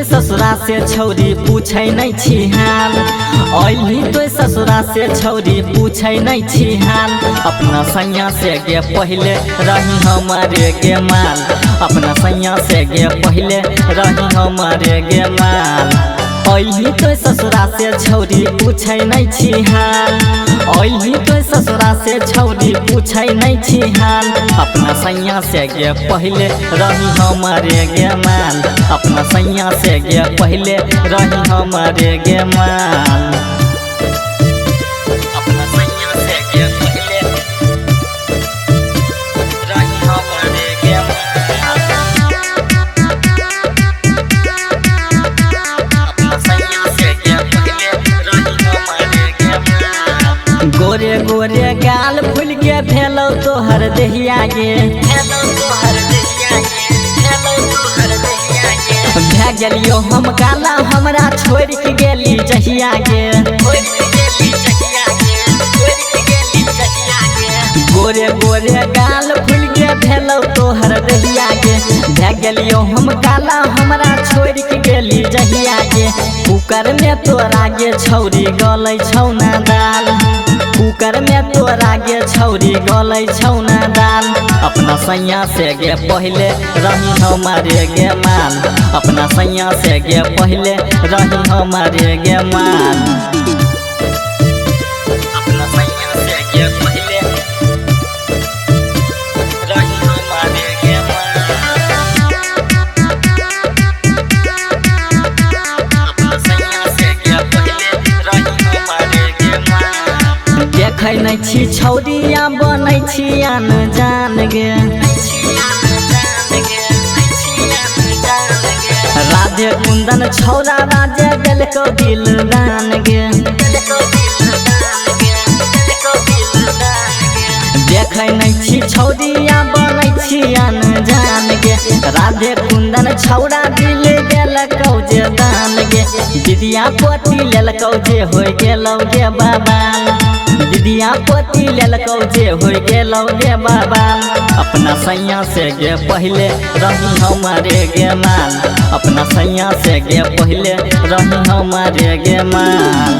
ससुरा से छौरी पूछे नहीं छी हाल। अइली तो ससुरा से छौरी पूछे नहीं छी हाल। अपना सैया से गे पहले रही हमारे गे माल। अपना सैया से गे पहले रही हमारे गे माल। अइली तो ससुरा से छौरी पूछे नहीं छी हाल। अइली तो ससुरा से छौरी पूछे नहीं छी हाल। अपना सैया से गे पहले रही हमारे गे माल। अपना सैया से गे पहले रही हमारे गे माल। अपना सैया से गे पहले रही हमारे गे माल। गोरे गोरे गाल फूल के भेलो तोहर दहिया गे। भै गेलियो हम काला हमरा छोड़ के गेली जहिया गे। गोरे गोरे गाल फूल के भेलो तोहर दहिया गे। भै गेलियो हम काला हमरा छोड़ के गेली जहिया गे। कुकर में तोरा गे छौरी गलै छौना दाल। कुकर में तोरा गे छौरी गलै छौना दाल। अपना सैया से गे पहले रही हमारे गे माल। अपना सैया से गे पहले रही हमारे गे माल। अपना सैया से गे पहले रही हमारे गे माल। अपना सैया से गे पहले रही हमारे गे माल। देखै नहीं छी छौरिया बनै छी अनजान गे। राधे कुंदन छौरा राजे देलको दिलदान गे। देखै नहीं छी छौरिया बनै छी अनजान गे। राधे कुंदन छौरा दिल देलकौ जे दान गे। दिदिया पोती लेलकौ जे होय गेलौ गे बाबाल। दिदिया पोती लेलकौ जे होय गेलौ गे बाबाल। अपना सैया से गे पहले रही हमारे गे माल। अपना सैया से गे पहले रही हमारे गे माल।